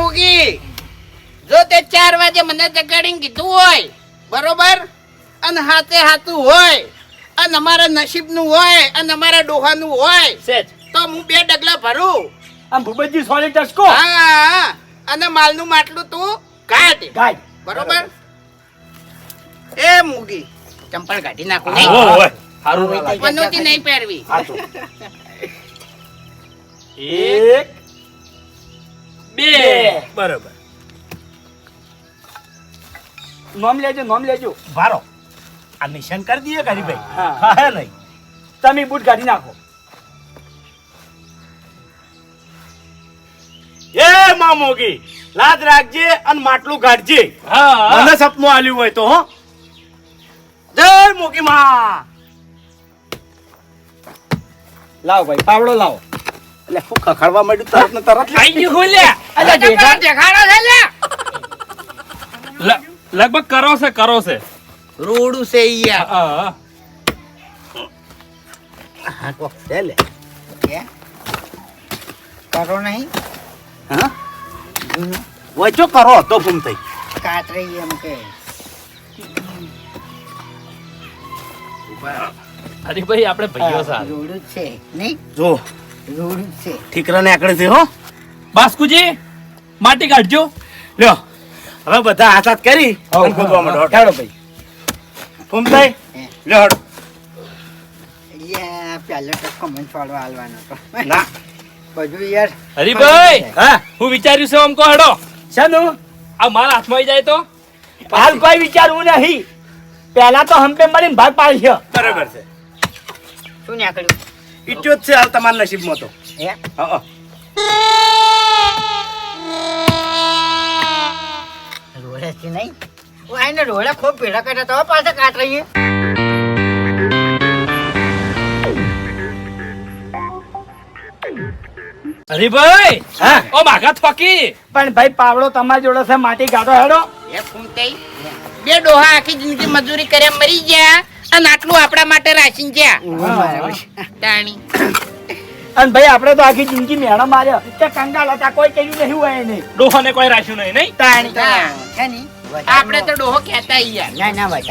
મૂગી જો તે 4 વાગે મને જગાડીને કીધું હોય બરોબર અને હાથે હાથું હોય અને અમારા નસીબનું હોય અને અમારા ડોહાનું હોય સેજ તો હું 2 ડગલા ભરું આમ ભૂપતજી સોલિડ ટસકો હા અને માલનું માટલું તું કાઢ ગાય બરોબર એ મૂગી ચંપલ કાઢી નાખું નહીં ઓય હારું પનોતી નહીં પહેરવી હાચું 1 2 બરોબર નોમ લેજો ભારો આ નિશાન કરી દઈએ કારીભાઈ હા હે નહીં તમે બૂટ કાઢી નાખો એ મામોગી લાજ રાખજે અને માટલું કાઢજે મને સપનું આલ્યું હોય તો હો જય મોગી માં લાવો ભાઈ પાવડો લાવો એટલે હું ખખડવા માંડ્યું તરત ને તરત આઈ ગયું ખોલ્યા અલે દેખાડો છે લે લગભગ કરો છે રોડું છે યાર હા હા કોક છે લે કે કરો નહીં હા વચો કરો તો ફૂમ થઈ કાટ રહી એમ કે હરીભાઈ આપણે ભાઈઓ સાર રોડું જ છે નહીં જો રોડું જ છે ઠીકરા ને આકડે છે હો બાસ્કુજી માટી કાઢજો લ્યો હવે બધા હાથ હાથ કરી અને ખોદવા માંડો હેડો ભાઈ ફૂમ થઈ લ્યો હેડો યા પહેલો તો કમેન્ટ વાળો હાલવાનો તો ના બધું યાર હરીભાઈ હા હું વિચાર્યું છે આમ કહો હેડો શાનું આ માલ હાથમાં આવી જાય તો હાલ કોઈ વિચારવું નહીં પહેલા તો હંપે મળીને ભાગ પાડી છે બરાબર છે શું નીકળ્યું ઈચ્છો જ છે હાલ તમારા નસીબમાં તો હે હા રોડે છે નહીં ઓ આઈને રોડે ખૂબ ભેડા કર્યા તો પાછા કાટ રહી હરીભાઈ હા ઓ માગા થોકી પણ ભાઈ પાવડો તમારી જોડે છે માટી ગાડો હેડો એ ફૂમતાઈ 2 ડોહા આખી જિંદગી મજૂરી કર્યા મરી ગયા અને આટલું આપણા માટે રાશીન ગયા તાણી અને ભાઈ આપણે તો આખી જિંદગી મેળો માર્યો કે કંગાલ હતા કોઈ કર્યું નહીં હોય નહીં ડોહાને કોઈ રાખ્યું નહીં નહીં તાણી આપણે તો ડોહો કહેતા યાર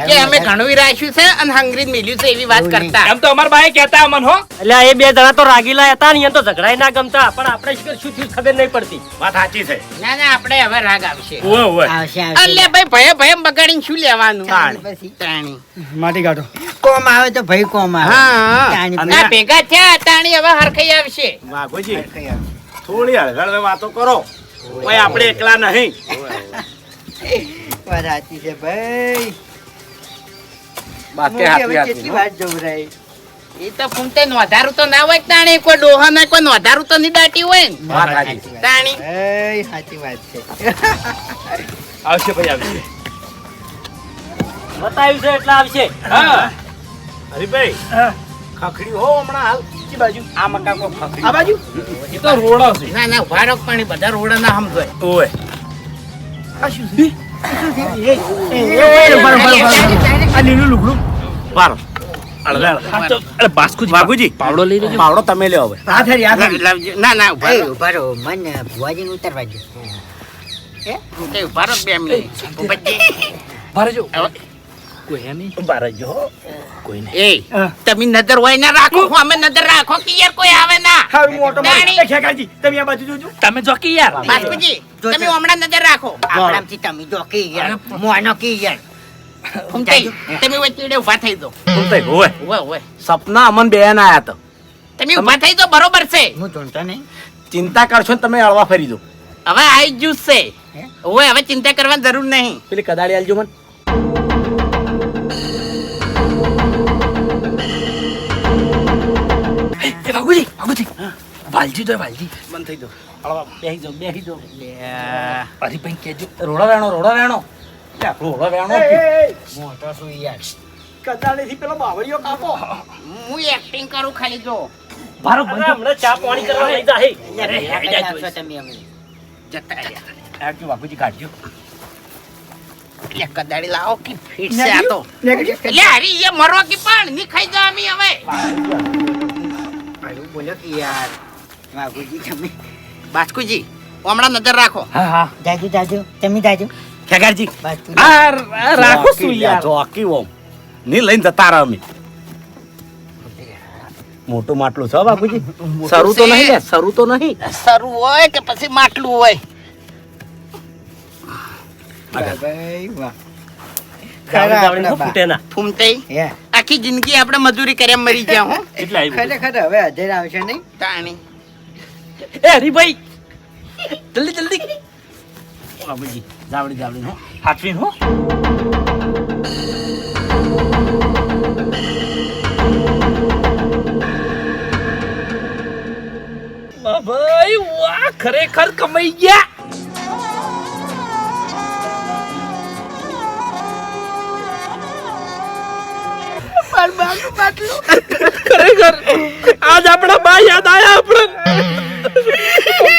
કે અમે ઘણું રાખ્યું છે અને હંગરી મેલ્યું છે એવી વાત કરતા એમ તો અમાર બાએ કહેતા અમન હો એટલે એ 2 જણા તો રાગીલા હતા ને એ તો ઝઘડાય ના ગમતા પણ આપણે શું થયું ખબર નહીં પડતી વાત સાચી છે ના ના આપણે હવે રાગ આવશે ઓય ઓય અલ્લે ભાઈ ભયે બગાડીને શું લેવાનું તાણી માટી ગાડો કોમ આવે તો ભાઈ કોમ આવે હા આ ભેગા થયા તાણી હવે હરખાઈ આવશે વાઘોજી થોડી હળગળ વાતો કરો કોઈ આપણે એકલા નહીં વાત સાચી છે ભાઈ બાકી હું હાથી હવે હાથી કેટલી વાત જવરાઈ એ તો ફૂમતે નોધારું તો ના હોય તાણી કોઈ ડોહા ના કોઈ નોધારું તો નહીં દાટી હોય ને વાત સાચી તાણી ભાઈ સાચી વાત છે આવશે ભાઈ આવશે બતાવ્યું છે એટલે આવશે હા હરીભાઈ ખખડી હો હમણાં હાલ કી બાજુ આ મકા કો ખખડી આ બાજુ એ તો રોડો છે ના ના ઉભા રહો પાણી બધા રોડા ના સમજાય ઓય આ લીલું લુગડું બાર અરે બાસ્કુજી બાબુજી પાવડો લઈ લેજો પાવડો તમે લ્યો હવે ના ના ઉભા રહો ઉભા રહો મને ભુવાજીને ઉતારવા દો ફૂમતે ઉભા રહો 2 મિનિટ ભૂપતજી ભરજો હવે કોઈ હે નહીં બાર જો કોઈ નહીં એ તમે નજર હોય ના રાખો અમે નજર રાખો કે યાર કોઈ આવે ના હારું મોટો દાણી. ખેકાજી તમે આ બાજુ જોજો તમે જોકી યાર બાસ્કુજી તમે હમણાં નજર રાખો આપણામથી તમે જો કી યાર મોનો કી યાર ફૂમતે તમે વચ્ચે ઉભા થઈ દો બોલતા ઓય ઓય સપના અમન બેન આયા તો તમે ઉભા થઈ દો બરોબર છે હું જોણતો નહીં ચિંતા કરશો ને તમે હળવા ફરી દો હવે આઈ જ્યુસ છે ઓય હવે ચિંતા કરવાની જરૂર નહીં પેલી કદાળી આલજો મને એ બાગુજી વાલજી તો વાલજી બંધ થઈ દો હળવા બેહી દો હરીભાઈ કેજો રોડો વેણો રોડો મોટો શું યાર કદાળી થી પેલો બાવળીઓ કાપો હું એક્ટિંગ કરું ખાલી જો ભારો હમણાં ચા પાણી કરવા લઈ જાય તમે અમે જતા રહ્યા. આજો બાપુજી કાઢજો એટલે કદાળી લાવો કે ફીટ છે આ તો એટલે હરી એ મરવા કે પણ ની ખાઈ જા અમે હવે બોલો કે યાર વાઘુજી તમે બાસ્કુજી હમણાં નજર રાખો. હા હા જાજો જાજો તમે જાજો ખેગારજી બસ તું આ રાખો શું યાર ચોકી ઓમ ની લઈને જતા રહો અમે મોટું માટલું છે બાપુજી સરું તો નહીં લે સરું તો નહીં સરું હોય કે પછી માટલું હોય. ભાઈ વાહ જાવડે જાવડે આપણા શું ફૂટે ના ફૂમતાઈ હે આખી જિંદગી આપણે મજૂરી કર્યા મરી ગયા હો. એટલે આવ્યું ખરેખર હવે અધેર આવશે નહીં તાણી એ હરીભાઈ જલ્દી જલ્દી બાબુજી જાવડી જાવડી હો હાથવીન હો ભાઈ વાહ ખરેખર કમાઈ ગયા ખરેખર આજ આપણા બા યાદ આયા આપણે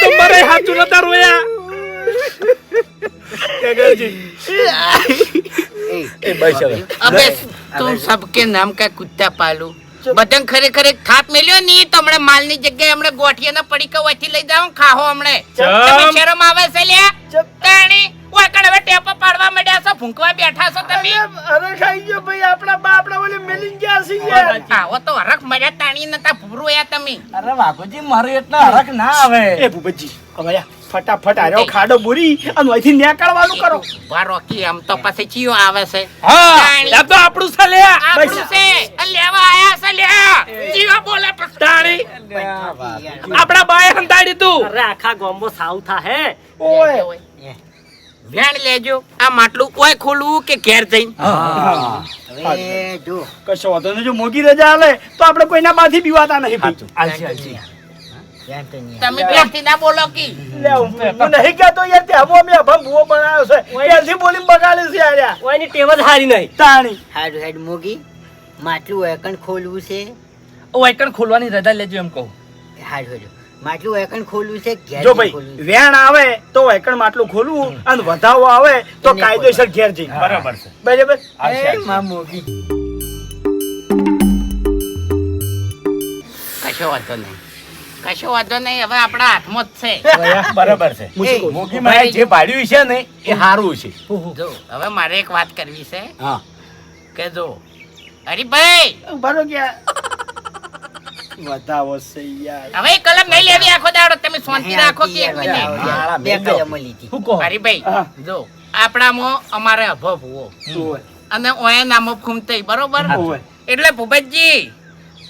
તો મારે હાચું નતા રોયા એ બસ હવે અબે તું સબકે નામ કા કુત્તા પાલું બદન ખરેખર એક થાપ મેલ્યો ની તો હમણે માલની જગ્યાએ હમણે ગોઠિયાના પડીકા વાથી લઈ જાવ ખાહો હમણે તમે શરમ આવે છે લે તાણી ઓય કણ હવે ટેપો પાડવા માંડ્યા છો ભૂંકવા બેઠા છો તમે અરે ખાઈ ગયો ભાઈ આપણા બા આપણા ઓલે મેલી ગયા છે યાર આવો તો હરખ મજા તાણી નતા ભૂરોયા તમે અરે વાઘોજી મારે એટલા હરખ ના આવે એ ભૂપતજી હવે ફટાફટ આર્યો ખાડો બોરી અને અહીંથી નીકળવાનું કરો ઉભા રોકી આમ તો પછી ચિયો આવે છે હા તાણી. આ તો આપણું છે લે આપણું છે આ લેવા આયા છે લે ચિયો બોલે પછી તાણી આપણા બાએ હંતાડી તું અરે આખા ગામમાં સાવ થાહે ઓય વેણ લેજો આ માટલું ઓય ખોલવું કે ઘેર જઈને હવે જો કશો વાંધો નહીં જો મોગી રજા આલે તો આપણે કોઈના બાથી બીવાતા નહીં ભાઈ આલજી આલજી ધ્યાન તો નહીં તમે બેઠી ના બોલો કી લે હું નહીં કહેતો યાર તે હમો મે અભમ ભૂવો બનાવ્યો છે ત્યારથી બોલી બગાડે છે યાર ઓયની ટેવ જ હારી નહીં તાણી હારું હેડ મોગી માટલું એકણ ખોલવું છે વાયકણ ખોલવાની રજા લેજો એમ કહું હારું હેડ માટલું એકણ ખોલવું છે ઘેર જો જઈને ભાઈ ખોલવું છે. વેણ આવે તો એકણ માટલું ખોલવું અને વધાવો આવે તો એને કાયદેસર ઘેર જઈ બરાબર છે બરાબર એ માં મોગી કશો વાંધો નહીં કશો વાંધો નહીં હવે આપણા હાથમાં જ છે બરાબર છે મોગી મારે જે ભાડ્યું છે ને એ સારું છે જો હવે મારે એક વાત કરવી છે હા કે જો હરીભાઈ બરો ગયા વધાવો છે યાર હવે એ કલમ નહીં લેવી આખો દાડો તમે શાંતિ રાખો કે એક મિનિટ મારા બે મેલો. કલમો લીધી શું કહો હરીભાઈ હા. જો આપણામાં અમારે અભવ હુઓ અને ઓયા નામો ફૂમતાઈ બરોબર ઓય. એટલે ભૂપતજી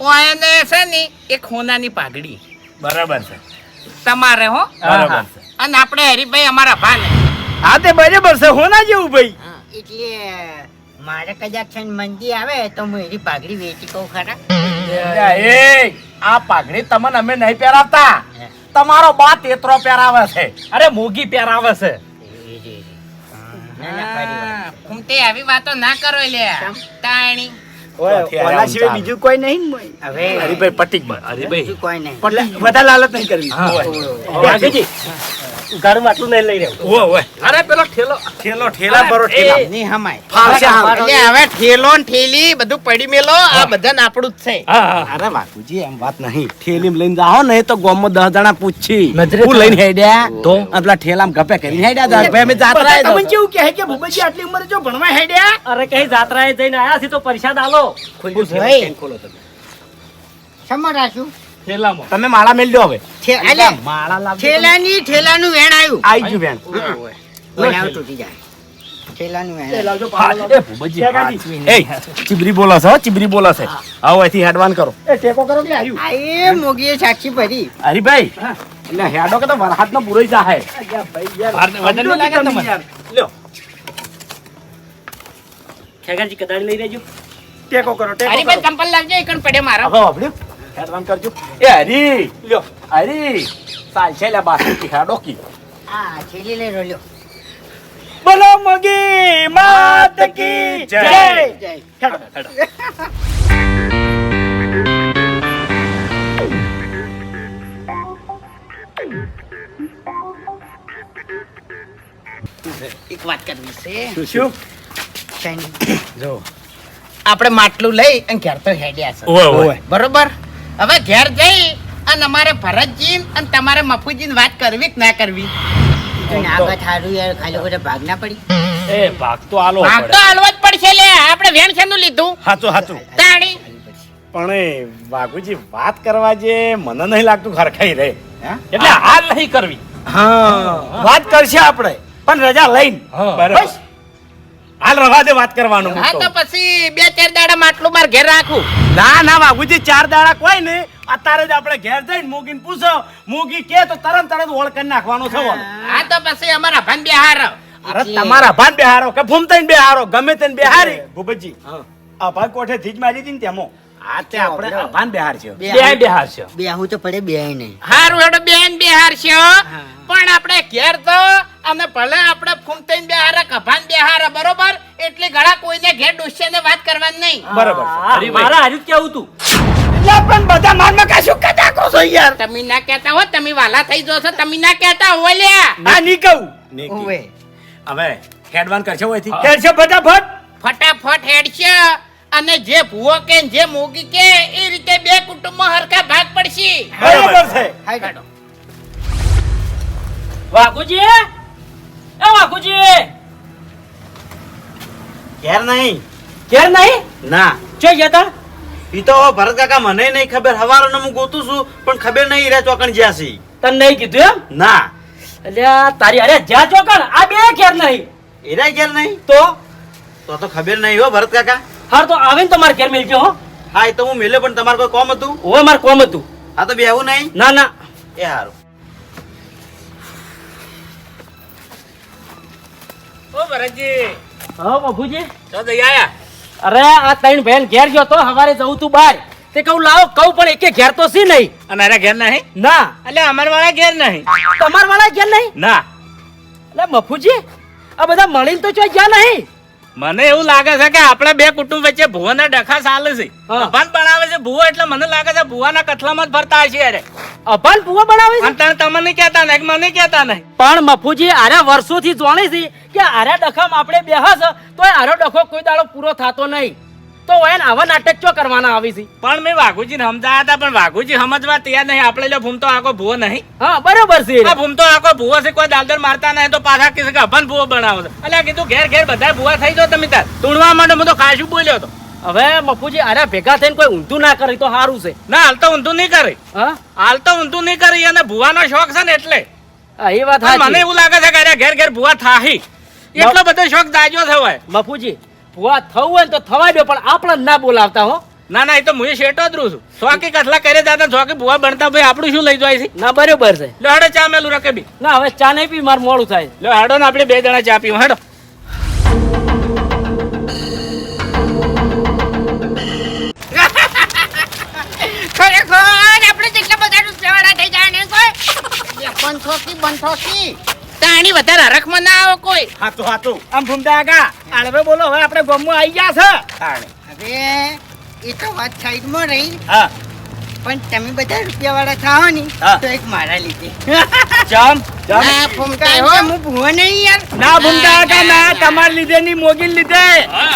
ઓયાને છે ને એક હોનાની પાઘડી બરાબર છે તમારે હો બરાબર છે અને આપણે હરીભાઈ અમારા ભાને હા તે બરાબર છે હોના જેવું ભાઈ એટલે મારે કદાચ છે ને મંદી આવે તો હું એની પાઘડી વેચી કહું ખરા એ આ પાઘડી તમને અમે નહીં પહેરાવતા તમારો બા તેતરો પહેરાવે છે અરે મોગી પહેરાવે છે ના ના ફરી વાર. ફૂમતે આવી વાતો ના કરો લે તાણી ઓના સિવાય બીજું કોઈ નહીં ને હવે હરીભાઈ પટીક બીજું કોઈ નહીં પણ બધા લાલચ નહીં કરવી વાઘજી ઘર માટલું નહીં લઈ રહ્યો ઓય ઓય અરે પેલો ઠેલો ઠેલો ઠેલા બરો ઠેલા ની હમાય ફાવશે હાલ. એટલે હવે ઠેલો ને ઠેલી બધું પડી મેલો આ બધા આપણું જ છે અરે બાપુજી એમ વાત નહીં ઠેલીમ લઈને જાઓ ને તો ગામમાં 10 જણા પૂછી નજરે હું લઈને હેડ્યા તો પેલા ઠેલામ ગપે કરીને હેડ્યા તા ભાઈ અમે જાત્રા તમને કેવું કહે કે ભૂપતજી આટલી ઉંમરે જો ભણવા હેડ્યા અરે કઈ જાત્રાએ જઈને આયા છે તો પૈસા આલો ભાઈ સમરાશું ઠેલામાં તમે માળા મેલ દો હવે અલ્યા, માળા લાવજો ઠેલાનું વેણ આવ્યું આઈ ગયું બેન બનાવ તૂટી જાય ઠેલાનું વેણ આવ્યું. એ ભૂપતજી એ ચીબરી બોલો છો ચીબરી બોલો છે આવો અહીંથી હેડવાન કરો એ ટેકો કરો કે આર્યું આ એ મોગીએ સાક્ષી ભરી હરીભાઈ એટલે હેડો કે તો વરહાદ નો પૂરો જાહે વજન નહીં લાગે તમને? લ્યો ખેગાજી કદાળી લઈ રહેજો ટેકો કરો ટેકો કરો હરીભાઈ ચંપલ લાવજો એકણ પડે મારા હવે વાપર્યું હેડવાન કરજો એ હરી લ્યો હરી ચાલ છે લે બાકી હેડો કી આ છેલી લઈ રહ્યો બોલો મગી માત કી જય જય. હેડો હેડો એક વાત કરવી છે શું શેની? જો આપણે માટલું લઈ અને ઘેર તો હેડ્યા છે ઓય ઓય બરોબર હવે ઘેર જઈ અને અમારે ભરતજી અને તમારે મફુજીને વાત કરવી કે ના કરવી? તો નાગા થારું યાર ખાલી ખોટા ભાગ ના પડી. એ ભાગ તો આલો ભાગ તો હાલવો જ પડશે લે. આપણે વેણ શેનું લીધું? હાચું તાણી પણ એ વાઘુજી વાત કરવા જે મને નહીં લાગતું ખરખાઈ રહે. એટલે હાલ નહીં કરવી. હા વાત કરશે આપણે પણ રજા લઈને. હા. બસ હાલ રવા દે વાત કરવાનું. હા તો પછી 2-4 દાડા માટલું માર ઘેર રાખું. ના વાઘુજી 4 દાડા કોઈ ને અત્યારે જ આપણે ઘેર જઈને મોગીને પૂછો. મોગી કે તો તરત ઓળ કરી નાખવાનો છે. હા તો પછી અમારા ભાન બિહાર અરે તમારા ભાન બેહારો કે ભૂમતાઈને બેહારો ગમે તેને બેહારી. ભૂપતજી આ ભાઈ કોઠે થી જ મારી હતી ને તેમાં આ તે આપણે આભાન બેહાર છે. બે હાર છે. બે હું તો પડે બે નહીં. હારું હેડો બેન બિહાર છે પણ આપણે ઘેર તો અને ભલે આપણે ફૂમતાઈને બિહાર કભાન બિહાર બરોબર એટલે ઘણા કોઈને ઘેર ડોસિયાને વાત કરવાની નહીં. બરાબર છે. મારા હારું જ કેવું તું. એટલે પણ બધા મારમાં કાશું કદા કો છો યાર. તમે ના કહેતા હો તમે વાલા થઈ જશો તમે ના કહેતા હો લ્યા. ના ની કહું. ઓવે હવે હેડવાન કરશે હોયથી હેડ છે ફટાફટ. ફટાફટ હેડશે અને જે ભૂવો કે ને જે મોગી કે એ રીતે બે કુટુંબો હરખા ભાગ પડશે. બરાબર છે. હેડો. વાઘુજી એ વાઘુજી ઘેર નહીં ઘેર નહીં ના ચો જતા ઈ તો ભરત કાકા મને નહીં ખબર હવારનો હું ગોતું છું પણ ખબર નહીં હીરા ચોકણ જ્યાં છે તને નહીં કીધું એમ? ના અલ્યા તારી અરે જ્યાં ચોકણ આ બે ઘેર નહીં હીરા ઘેર નહીં તો તો ખબર નહીં હો ભરત કાકા. હાર તો આવે ને તમારે ઘેર મિલજો હો. હા એ તો હું મેલ્યો પણ તમારે કોઈ કોમ હતું? ઓય માર કોમ હતું. હા તો બેહવું નહીં. ના ના એ હારું. ઓ ભરતજી હા બાપુજી તો દઈ આયા. અરે આ ત્રણ બહેન ઘેર ગયો તો હવારે જવું તું બહાર તે કહું લાવો કહું પણ એકે ઘેર તો સી નહીં. અને અરે ઘેર નહીં ના એટલે અમાર વાળા ઘેર નહીં. તમાર વાળા ઘેર નહીં ના એટલે મફુજી આ બધા મળીને તો ચોય ગયા નહીં. મને એવું લાગે છે કે આપણા બે કુટુંબ વચ્ચે ભુવાના ડખા ચાલે છે. હા. અભાન બનાવે છે ભુવો એટલે મને લાગે છે ભુવાના કથલામાં જ ફરતા હશે અરે. અભાન પુવા બનાવે છે અને તમે તમને કહેતા નહીં કે મને કહેતા નહીં. પણ મફુજી આરા વર્ષોથી જાણે છે કે આરા ડખામાં આપણે બેહસ તો આરો ડખો કોઈ દાડો પૂરો થતો નહીં તો એને આવા નાટક ચો કરવાના આવી છે. પણ મેં વાઘુજીને સમજાયા હતા પણ વાઘુજી સમજવા તૈયાર નહીં. આપણે જો ભૂમતો આખો ભુવો નહીં. હા બરોબર છે આ ભૂમતો આખો ભુવો છે કોઈ દાલદર મારતા નહીં તો પાછા કીધું કે અભાન ભુવો બનાવો છે. એટલે કીધું ઘેર ઘેર બધા ભુવા થઈ જાઓ તમે તાર તુણવા માંડો. હું તો ખાસું બોલ્યો હતો. હવે મફુજી આરા ભેગા થઈને કોઈ ઊંધું ના કરે તો સારું છે. ના હાલ તો ઊંધું નહીં કરી. હા હાલ તો ઊંધું નહીં કરી અને ભુવાનો શોખ છે ને એટલે. હા, એ વાત પણ મને સાચી એવું લાગે છે કે અરે ઘેર ઘેર ભુવા થાહી એટલો બધો શોખ દાજો થવાય. મફુજી ભુવા થવું હોય ને તો થવા દો પણ આપણે જ ના બોલાવતા હો. ના ના એ તો હું શેટો જ રહું છું. શોખી કથલા કરે દાદા શોખી ભુવા બનતા ભાઈ આપણું શું લઈ જાય છે. ના બરોબર છે. લો હેડો ચા મેલું રકે બી. ના હવે ચા નહીં પી મારું મોડું થાય. લો હેડો ને આપણે બે જણા ચા પીવું હેડો. ખરેખર આપણે જેટલા બધા રૂપિયાવાળા થઈ જાય ને કોઈ બંધોકી તાણી વધારે હરખમાં ના આવે કોઈ. હાચું આમ ભૂમતા આગા આળવે બોલો હવે આપણે ગામમાં આવી ગયા છે. હવે એ તો વાત સાઈડમાં રહી હા પણ તમે બધા રૂપિયા વાળા થાઓ ને હા. તો એક મારા લીધે જામ આ ફૂમતાઈ કારણ હો. કે હું ભૂવો નહીં યાર. ના ભૂમતા આગા ના તમાર લીધે ની મોગી લીધે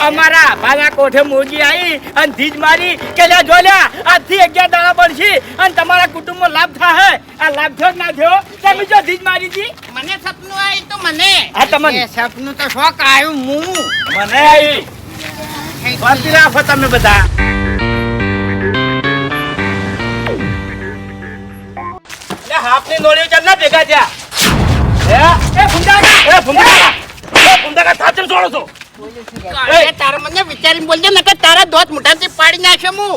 અમારા ભાલા કોઠે મોગી આવી અને ધીજ મારી કે લ્યા જો લ્યા આજથી 11 દાડા બનશે અને તમારા કુટુંબમાં લાભ થાહે. આ લાભ થયો કે ના થયો તમે જો ધીજ મારી હતી મને સપનું આવ્યું તો મને આ તમને એ સપનું તો શોખ આવ્યું હું મને આવી શાંતિ રાખો તમે બધા. હાફની નોળીઓ ચાલ ના ભેગા થયા. એ ભૂમતા આગા થાચર છોડો છો. એ તારે મને વિચારીને બોલજે નકર તારા દોત મોઢાથી પાડી નાખે હું.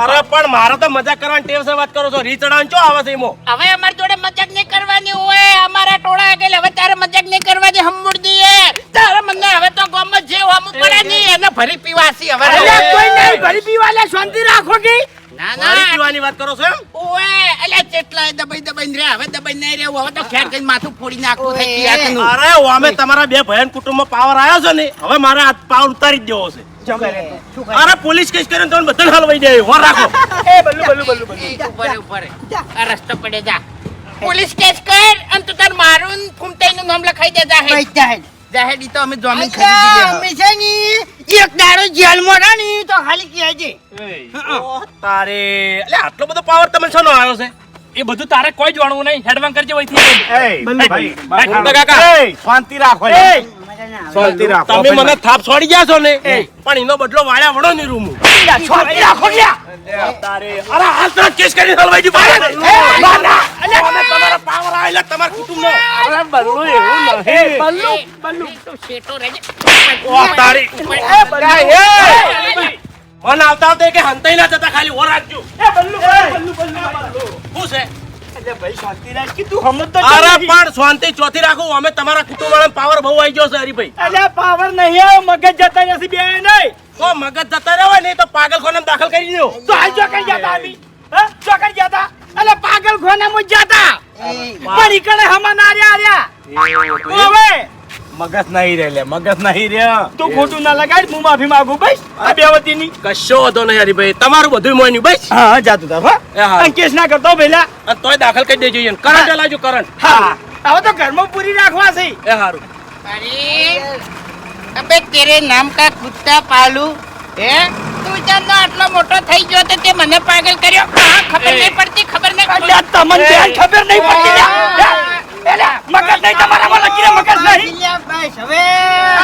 અરે પણ મારે તો મજાક કરવાની ટેવ છે. વાત કરો છો રીચડાન ચો આવે છે એમો. હવે અમારી જોડે મજાક નહીં કરવાની હોય. અમારા ટોળા આગળ હવે તારે મજાક નહીં કરવાની હમુરદી એ તારે મને હવે તો ગામમાં જે હોમું પડે નહીં એને ભરી પીવાસી હવે અલ્યા કોઈ નહીં ભરી પીવા લે શાંતિ રાખો કે ના મારી ના પીવાની વાત કરો છો એમ? ઓએ અલ્યા કેટલાય દબાઈ રે હવે દબાઈ નહીં રહેવું હવે તો ખેર કઈ માથું ફોડી નાખવું થઈ કિયાકનું. અરે અમે તમારા બે ભયન કુટુંબમાં પાવર આવ્યો છે ને હવે મારે આ પાવર ઉતારી જ દેવો છે. અરે પોલીસ કેસ કરીને તમને બધાને હલવાઈ દે. હોર રાખો. એ બલ્લુ ઉપર આ રસ્તો પડે જા પોલીસ કેસ કર અને તું તાર મારું ને ફૂમતાઈનું નામ લખાઈ દે જાહેર પૈસા હે. જાહેર ઈ તો અમે જમીન અલ્યા, ખરીદી અમે છે ને એક દાડો જેલમાં રહે ને તો ખાલી કહેજે. ઓહ, તારે એટલે આટલો બધો પાવર તમને શોનો આવ્યો છે? એ બધું તારે કોઈ જાણવું નહીં હેડવાન કરજે વહીથી શાંતિ રાખો શાંતિ રાખો તમે મને થાપ છોડી ગયા છો ને પણ એનો બદલો વાળ્યા વડો ની રૂમ શાંતિ રાખો અરે હાલ તો કેસ કરી હલવાઈ દી તમારા પાવર આવેલા તમારા કુટુંબનો બલ્લુ તો શેઠો રહેજે. તારી મને આવતા આવતા કે હંતાઈ ના જતા ખાલી ઓર રાખજો શું છે અરે પણ શાંતિ ચોથી રાખો અમે તમારા કુટુંબ વાળા પાવર બહુ આવી ગયો છે હરીભાઈ અલ્યા પાવર નહીં આવ્યો મગજ જતા નથી બે નહીં તો મગજ જતા રહેવાય નહીં તો પાગલખાનામાં દાખલ કરી દો તો હાલ ચોકડી જતા આવી ચોકડી જતા અલે પાગલ ખોનામાં જતા પણ ઈકણે હમા ના રહ્યા હવે મગજ નહીં રે લે મગજ નહીં રે તું ખોટું ના લગાડ હું માફી માંગુ બસ આ બેવતીની કશો વાંધો નહીં હરીભાઈ તમારું બધું મોન્યું બસ હા જાતું તાર એ હા. હા કેસ ના કરતો પેલા અને તોય દાખલ કરી દેજો એને કરંટ લાવજો કરંટ હા હવે તો ઘરમાં પૂરી રાખવા છે એ હારું અરે અબે તેરે નામ કા કુત્તા પાલુ હે તું જાનનો આટલો મોટો થઈ ગયો તો તે મને પાગલ કર્યો હા, ખબર નહીં પડતી ખબર નહીં અલ્યા તમને બેન ખબર નહીં પડતી લ્યા. એલા મગજ નહીં તમારામાં લકીરે મગજ નહીં અલ્યા બસ હવે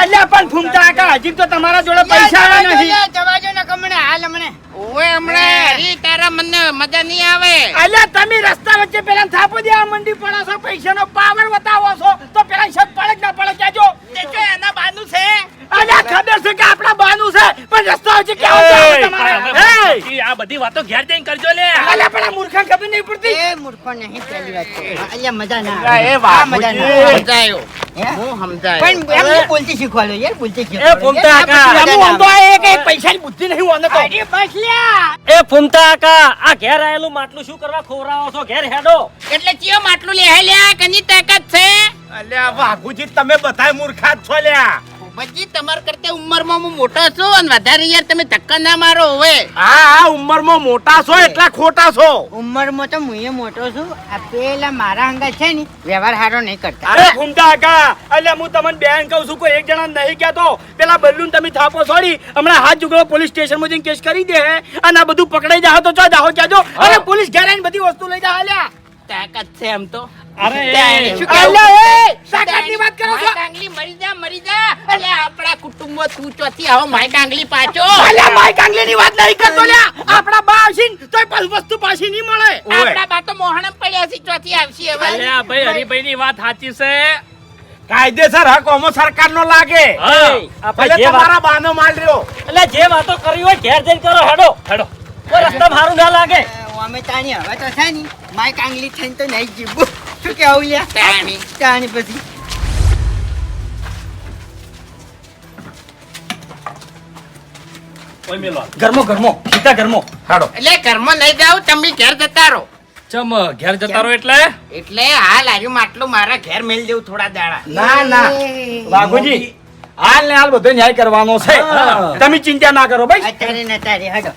અલ્યા પણ ફૂમતા કાકા હજી તો તમારા જોડે પૈસા આવ્યા નથી જવા જો ને કમણે હાલ હમણે ઓએ હમણાં હરી તારા મને મજા નહીં આવે અલ્યા તમે રસ્તા વચ્ચે પેલા થાપો દેવા મંડી પડો છો પૈસાનો પાવર બતાવો છો તો પેલા શક પડે કે ના પડે કેજો તે જો એના બાનું છે અલ્યા ખબર છે કે આપણા બાનું છે પણ રસ્તા વચ્ચે કેવું ચાલે તમારે આ બધી વાતો ઘેર જઈને કરજો લે અલ્યા પણ આ મૂર્ખા ખબર નહીં પડતી એ મૂર્ખો નહીં પહેલી વાત છે. અલ્યા મજા ના આવે. એ વાહ, આ મજા ના આવે. સમજાયો હે? હું સમજાયો પણ એમને બોલતી શીખવાડો યાર બોલતી એ શીખવાડો ફૂમતા યાર. આ કાકા. પછી મજા હું ના આમ તો આવે. એક એક પૈસાની બુદ્ધિ નહીં વાંધો તો અરે બસ લ્યા એ ફૂમતા કાકા આ ઘેર આયેલું માટલું શું કરવા ખોરાવો છો ઘેર હેડો એટલે ચિયો માટલું લે લ્યા કની તાકાત છે અલ્યા વાઘુજી તમે બધાય મૂર્ખા જ છો લ્યા બજી તમાર કરતે ઉંમરમાં હું મોટો છું અને વધારે યાર તમે ધક્કા ના મારો હવે આ ઉંમરમાં મોટા છો એટલા ખોટા છો ઉંમરમાં તો હું મોટો છું આ પેલા મારા અંગા છે ને વ્યવહાર હારો નહીં કરતા અરે ફૂમતા કાકા અલ્યા હું તમને બેન કહું છું કોઈ એક જણા નહીં કહેતો પેલા બલ્લુન તમે થાપો છોડી હમણાં હાથ જુગડો પોલીસ સ્ટેશનમાં જઈને કેસ કરી દે અને આ બધું પકડાઈ જાવ તો ચો જાહો કહેજો અને પોલીસ ઘેર આવીને બધી વસ્તુ લઈ જા અલ્યા તાકાત છે એમ તો અરે શું કેવું? અલ્યા એ તાકાતની વાત કરો છો માય ડાંગલી મરી જા એટલે આપણા કુટુંબમાં તું ચોથી આવો માય ડાંગલી પાછો અલ્યા માય કાંગલીની વાત નહીં કરતો લ્યા આપણા બા આવશીન તોય પણ વસ્તુ પાછી નહીં મળે આપણા બા તો મોહણમ પડ્યા છે ચોથી આવશે હવે અલ્યા ભાઈ હરીભાઈ ની વાત સાચી છે કાયદેસર હક ઓમો સરકારનો લાગે આપણે ભલે જે વાત તમારા બાનો માલ રહ્યો એટલે જે વાતો કરવી હોય ઘેર જઈને કરો હેડો હેડો કોઈ રસ્તા મારું ના લાગે અમે તાણી હવે તો છે ને માય કાંગલી થઈને તો નહીં જીવવું શું કેવું લ્યા તાણી. તાણી પછી ઓય મેલો ઘરમો સીધા ઘરમો હાડો એટલે ઘરમાં નહીં જાવ તમે ઘેર જતા રહો ચમ ઘેર જતા રહો એટલે એટલે હાલ આવ્યું માટલું મારા ઘેર મેલ દેવું થોડા દાડા ના ના વાઘુજી હાલ ને હાલ બધો ન્યાય કરવાનો છે તમે ચિંતા ના કરો ભાઈ અત્યારે ને તારે હડો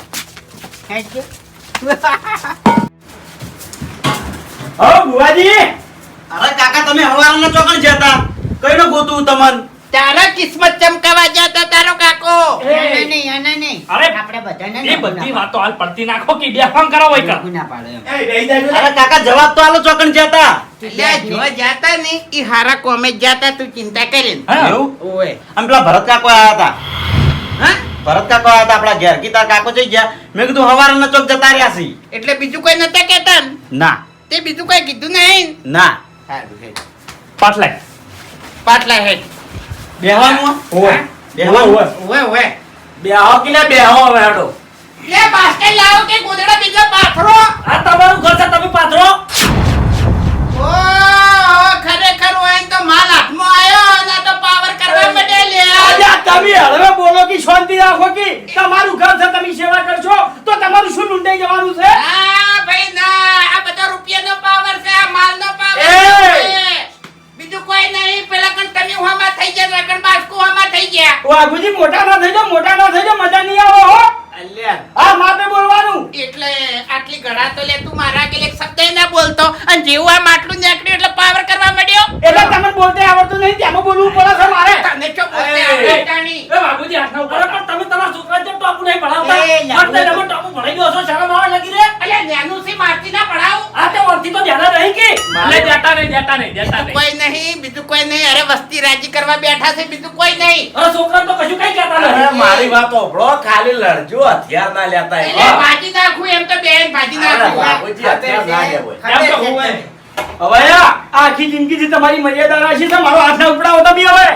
હેડજો. હા બુવાજી અરે કાકા તમે હવારના ચોકણ જતા કઈનો ગોતું તમન તારા કિસ્મત ચમકાવા જતા તારો કાકો આના નહીં અરે, આપણે બધાને એ બધી વાતો હાલ પડતી નાખો કે બે ફોન કરો વઈ કર ના પાડે એમ. અરે કાકા જવાબ તો આલો ચોકણ જતા એટલે જો જાતા ને ઈ હારા કોમે જાતા તું ચિંતા કરીને એવું ઓય આમ પેલા ભરત કાકો આયા હતા હા ભરત કાકો આયા હતા આપણા ઘેર ગીતા કાકો જઈ ગયા મેં કીધું હવારના ચોક જતા રહ્યા છે એટલે બીજું કોઈ નતા કેતા ને? ના તે બીજું કોઈ કીધું નહીં ના સારું હેડ પાટલે પાટલા હેડ બેહવાનું ઓય બેહવાનું ઓય ઓય બેહો કે ને બેહો હવે હાડો લે બાસ્કેટ લાવો કે ગોદડા બીજો પાથરો આ તમારું ઘર છે તમે પાથરો ઓ ખરેખર હોય ને તો માલ હાથમાં આવ્યો અને આ તો પાવર કરવા માટે લે અલ્યા તમે હવે બોલો કે શાંતિ રાખો કે તમારું ઘર છે તમે સેવા કરશો તો તમારું શું લૂંટાઈ જવાનું છે ના ભાઈ ના આ બધો રૂપિયાનો પાવર છે આ માલનો પાવર એ! છે બીજું કોઈ નહીં પેલા કણ તમે હોમાં થઈ ગયા રગણ બાસ્કો હોમાં થઈ ગયા વાઘુજી મોટા ના થઈ જાઓ મજા નહીં આવે હો અલ્યા હા માપે બોલવાનું એટલે આટલી ઘડા તો લે તું મારા આગળ એક શબ્દ ના બોલતો અને જેવું આ માટલું નીકળ્યું એટલે પાવર કરવા માંડ્યો એટલે તમને બોલતે આવડતું નહીં તેમાં બોલવું પડે છે મારે તને ચો બોલતે આવડે તાણી એ બાબુજી હાથના ઉપર અરે પણ તમે તમારા છોકરાને જેમ ટોપુ નહીં ભણાવતા એ, લાગુ. એટલે તમે ટોપુ ભણાઈ દો છો શરમ આવે લાગી રે અલ્યા નેનું સી મારતી ના પડાવું આ તે ઓળખી એટલે દેતા નહીં. કોઈ નહીં, બીજું કોઈ નહીં. અરે વસ્તી રાજી કરવા બેઠા છે, બીજું કોઈ નહીં. અરે છોકરાને તો કશું કઈ કહેતા અરે નથી. મારી વાત ઓભળો, ખાલી લડજો, હથિયાર ના લેતા એટલે ભાજી નાખું એમ તો બેન ભાજી અરે નાખું. બાપુજી, હથિયાર ના લેવાય. એમ તો હું હોય. હવે આ આખી જિંદગીથી તમારી મર્યાદા રાખી છે, મારો હાથ ના ઉપડાવો તો બી હવે.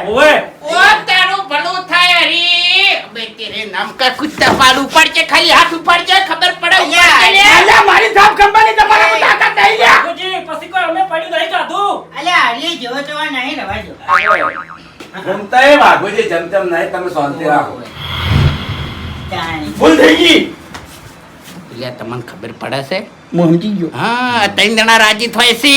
ઓ તારું ભલું થાય હરી. અબે તેરે નામ કા કુત્તા પાડું પડશે, ખાલી હાથ ઉપાડજે, ખબર પડે ઉપર લે. અલ્યા, મારી થાપ કંપની તમારા પર તાકાત નહીં લ્યા. બાપુજી, પછી કોઈ અમે પડ્યું નહીં કાઢું. અલ્યા હરી જેવો તેવો નહીં રવા દો. ઘૂમતાય વાઘોજી જેમ તેમ નહીં, તમે શાંતિ રાખો. તાણી. ભૂલ થઈ ગઈ. એટલે તમને ખબર પડે છે? હું સમજી ગયો. હા, ત્રણ જણા રાજી થાય છે.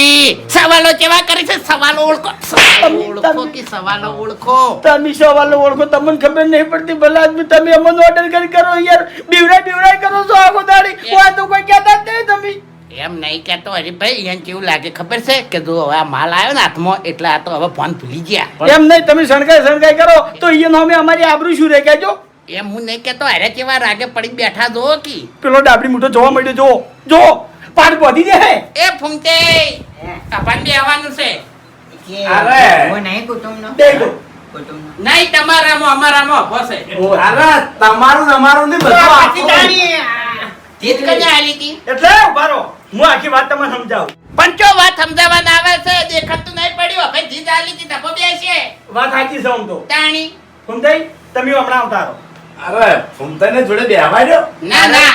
સવાલો કેવા કરે છે? સવાલો ઓળખો, સવાલો ઓળખો કે સવાલો ઓળખો. તમે સવાલો ઓળખો, તમને ખબર નહીં પડતી. ભલા આદમી તમે અમને ઓર્ડર કરી કરો યાર. બીવરાય કરો છો આખો દાડી. કોઈ તો કોઈ કહેતા જ નહીં તમે. એમ નહીં કેતો હરીભાઈ, એને કેવું લાગે ખબર છે કે જો હવે આ માલ આવ્યો ને હાથમાં એટલે આ તો હવે ફોન ભૂલી ગયા. એમ નહીં, તમે શણગાઈ કરો તો અહીંયા અમે અમારી આબરૂ શું રહે કહેજો. એમ હું નહીં કેતો, અરે કેવા રાગે પડી બેઠા જો કે પેલો ડાબડી મૂઠો જોવા મળ્યો. જો પાટ બોધી દે હે. એ ફૂમતે આપણને બી આવવાનું છે. કે અરે. હું નહીં કુટુંબનો. દે દો. કુટુંબનો. નહીં તમારામાં અમારામાં ભોસે. અરે તમારું ને અમારું ને બધું પછી આપો. તાણી, જીત કને આલી હતી. એટલે ઉભા રહો, હું આખી વાત તમને સમજાવું. પણ ચો વાત સમજાવવાના આવે છે, દેખાતું નહીં પડ્યું. હવે જીત આલી હતી ધપો બેસે વાત સાચી છે આમ તો. તાણી. સમજાઈ? તમે હમણાં આવતા રહો. અરે ફૂમતાઈને જોડે બેહવા દો. ના ના,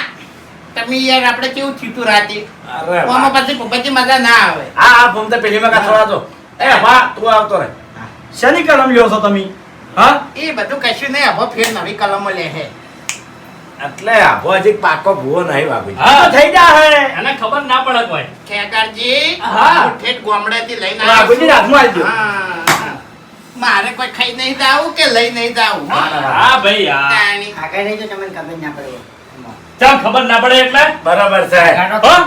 તમે યાર આપણે કેવું થયું રાતે. અરે ઓમાં પછી મજા ના આવે. હા ફૂમતા પેલી માં કાથોડા તો. એ વાહ, તું આવતો રહે. શેની કલમ લ્યો છો તમે? હા, એ બધું કશું નહીં. હવે ફેર નવી કલમો લે હે. એટલે આભો હજી પાકો ભૂવો નહીં વાઘોજી. આ તો થઈ જા હે. એને ખબર ના પડે કોઈ. ખેગારજી, હા. હું ઠેઠ ગામડેથી લઈને આવ્યો વાઘોજી છું. હાથમાં આલજો. હા. મારે કોઈ ખાઈ નહીં જાવું કે લઈ નહીં જાવું. હા ભાઈ હા. તાણી. આગળ રહેજો, તમને ખબર ના પડે. ચાલ ખબર ના પડે એટલે બરાબર છે. હો?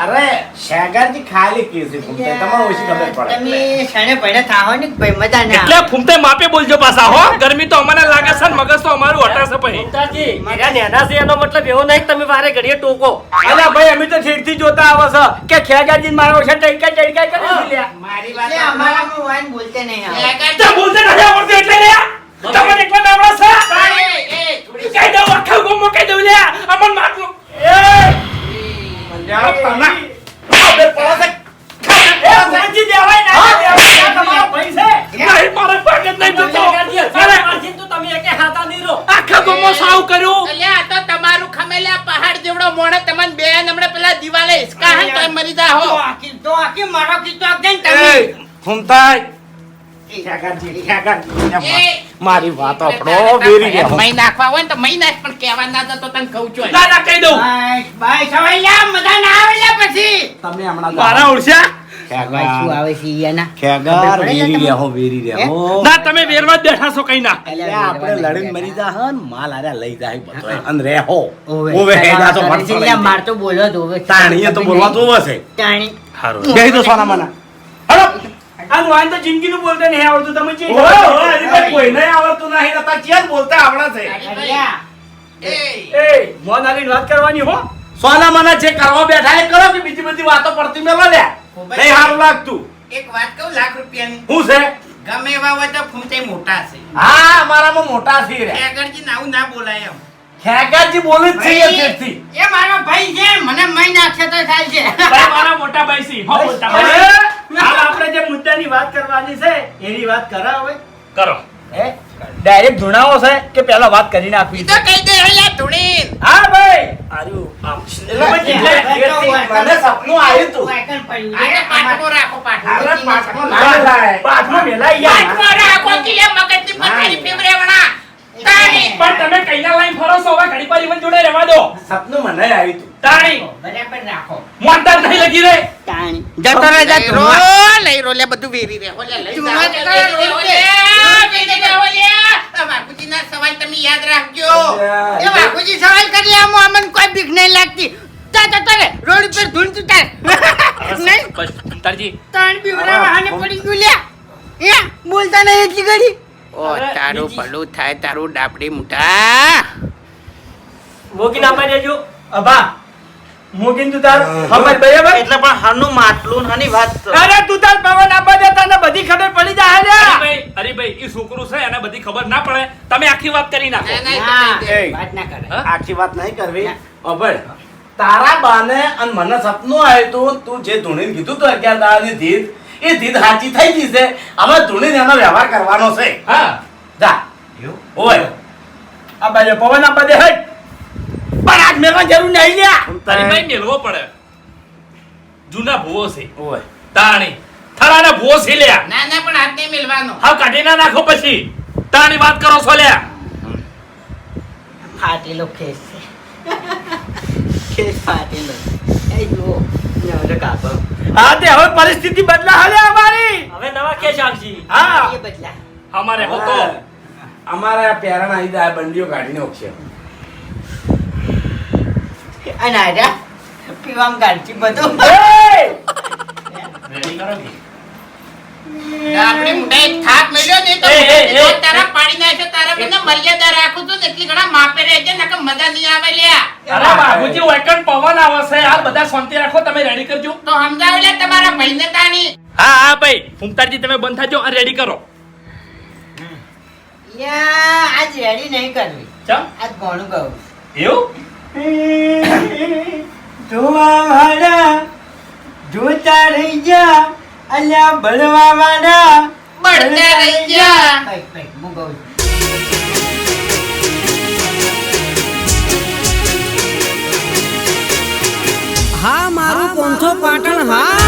અરે શેગારજી ખાલી કીધી ફૂમતાઈ, તમારે ઓછી ખબર પડે. તમે શણે પડે થાઓ ને ભાઈ, મજા ના એટલે આવે. ફૂમતે માપે બોલજો પાછા હો. ગરમી તો અમને લાગે છે ને મગજ તો અમારું હટાશે પછી. મમતાજી, મેરા નેના છે એનો મતલબ એવો નહીં કે તમે વારે ઘડીએ ટોકો. અલા ભાઈ, અમે તો છેડથી જોતા આવો છે કે ખેગાજી મારો છે ટઈકા કરે છે લ્યા. મારી વાત એટલે અમારામાં વાન બોલતે નહીં આવે. ખેગારજી. ચા બોલતે નથી આવડતું એટલે લે. તમને એકલા નાવડા છે. એ, એ, થોડી કહી દઉં, આખા ગામમાં કહી દઉં લે. અમન માટલું. સાચી દેવાય ના દેવાય. આ તમારો ભાઈ છે. નહીં, મારે પગ જ નહીં જતો. અરે, મારથી તો તમે એકે હાથા નહીં રહો. આખા ગામમાં સાવ કર્યું. અલ્યા, આ તો તમારું ખમેલા પહાડ જેવડો મોણો તમને બેન હમણાં પેલા દિવાલે હિસકા હે તોય મરી જા હો. તો આખી મારો કિસ્સો આપજે ને તમે. ફૂમતાઈ ખેગારજી, એ, મારી વાત આપણો વેરી ગયા. મહી નાખવા હોય ને તો મહી નાખ, પણ કહેવા ના જતો તને કહું છું. ના ના કહી દઉં. બાય બાય સવાઈ લ્યા, મજા ના આવે લ્યા પછી. તમે હમણાં મારા ઓળખ્યા? બાય શું આવે છે ઈયાના? ખેગાર ખબર પડે વેરી તમને? રહ્યા હો, વેરી રહ્યા હો. ના તમે વેરવા જ બેઠા છો કઈ ના. એટલે આપણે લડીને મરી જા હન, માલ આર્યા લઈ જાય બધો અને રહો. ઓવે. ઓવે હેડા તો કરે છે વરસો લ્યા, લઈ માર તો બોલો જ હોવે. તાણીએ તો બોલવા તો ઓવે છે. તાણી. બેહી દો સોના મના. હલો. આ વાન તો જિંદગીનું બોલતા નહીં આવડતું. તમે જે ઓવે, ઓવે, હરીભાઈ, કોઈને આવડતું નહીં, નતા ચેન બોલતા આવડે છે. લ્યા. એ, એ મોન આલીને વાત કરવાની હો. સોના મના જે કરવા બેઠા એ કરો કે બીજી બધી વાતો પડતી મેલો લે. નહીં સારું લાગતું. એક વાત કહું, લાખ રૂપિયાની. શું છે? ગમે એવા હોય તો ફૂમતે મોટા છે. હા, મારામાં મોટા છે રે. ખેગારજી નાવું ના બોલાય એમ. ખેગારજી બોલે જ છે એ તેથી. એ મારો ભાઈ છે, મને મહી નાખશે તો ચાલશે. ભાઈ મારા મોટા ભાઈ છે. હો બોલતા હવે ભાઈ. હાલ આપણે જે મુદ્દાની વાત કરવાની છે એની વાત કરા હવે. કરો. હે ડાયરેક્ટ ધૂણાવો છે કે પહેલા વાત કરી ઈ નાખવી તો કહી દે હૈયા ધૂણીન. હા ભાઈ. આર્યું આમ. મને સપનું આવ્યું તું. વાયકણ પડ્યું આ છે. તો પાટકો રાખો, પાટકો. અરે પાછળ ના લાય. પાછમાં વેલાઈ ગયા. પાટકો રાખો કે લે મગજની પથારી ફેવરેવણા. તાણી. પણ તમે કઈના લાઈન ફરો છો હવે ઘડી વાર ઈવન જોડે રહેવા દો. સપનું મને આવ્યું તું. તાણી બરાબર રાખો. મોનતા જ નહીં લગી રે. તાણી. લઈ રો, લઈ રો, લે બધું વેરી રે. હો લે, લઈ જાઓ, ચૂલા લે, જતા વેરી રે, હો રોડ લે, પે. વેરી રે, હો લે. આ બાપુજીના સવાલ તમે યાદ રાખજો. એ બાપુજી સવાલ કરી આમ અમને કોઈ બીક નહીં લાગતી. તા તા તારે રોડ ઉપર ધૂળ તું તાર. નહીં બસ તારજી. તાણ બીવરા વાહને પડી ગયું લ્યા. એ બોલતા નહીં એટલી ઘડી. ઓ તારું ભલું થાય, તારું ડાબડી મુઠા. મોગી ના પાડી દેજો. અભા મોગીન તું તાર સમજ બરાબર એટલે પણ હાનું માટલું હાની વાત અરે તું તાર પવન આપવા દે તને બધી ખબર પડી જાય લે હરીભાઈ ઈ છોકરું છે એને બધી ખબર ના પડે તમે આખી વાત કરી નાખો ના, ના, હા, તો કહી દે. વાત ના કરે આખી વાત નહીં કરવી અભળ તારા બાને અને મને સપનું આવ્યું તું તું જે ધૂણીને કીધું તું 11 દાડાની ધીધ એ ધીધ સાચી થઈ ગઈ છે હવે ધૂણીને એનો વ્યવહાર કરવાનો છે હા જા ઓય આ બાજુ પવન આપવા દે હટ પણ આજ મેં જરૂર નહીં લ્યા હરીભાઈ મેલવો પડે જૂના ભૂવો છે ઓય તાણી થરાના ભૂવો છે લ્યા ના ના પણ હાથ નહીં મિલવાનો હા કાઢી ના નાખો પછી તાણી વાત કરો છો લ્યા ફાટેલો ખેસ છે ખેસ ફાટેલો એ જુઓ ન્યારો કાપો હા તે હવે પરિસ્થિતિ બદલા હાલે અમારી હવે નવા કેસ આવશે હા એ બદલા અમારે હોતો અમારા પેરાના આવી જાય બંડીઓ કાઢીને ઓક્ષે અને આજા પીવામ ગાડતી બધું રેડી કરો કે આપણે મુઢાએ થાપ મેલ્યો ને તો એ, એ, જો એ, તારા પાડી નાખે તારા મને મર્યાદા રાખું છું ને એટલી ઘણા માપે રહેજે નકર મજા નહીં આવે લ્યા અરે બાબુજી વૈકણ પવન આવે છે યાર બધા શાંતિ રાખો તમે રેડી કરજો તો સમજાવ લે તમારા ભાઈને તાણી હા હા ભાઈ ફૂમતાજી તમે બંધ થાજો અને રેડી કરો યા આજ રેડી નહીં કરવી ચમ આજ ઘણું કહું એવું જોવા વાળા જોતા રહી જા અલ્યા બળવા વાળા બળતા રહી જા ભાઈ ભાઈ હું કહું છું હા મારું પોંથો પાટણ હા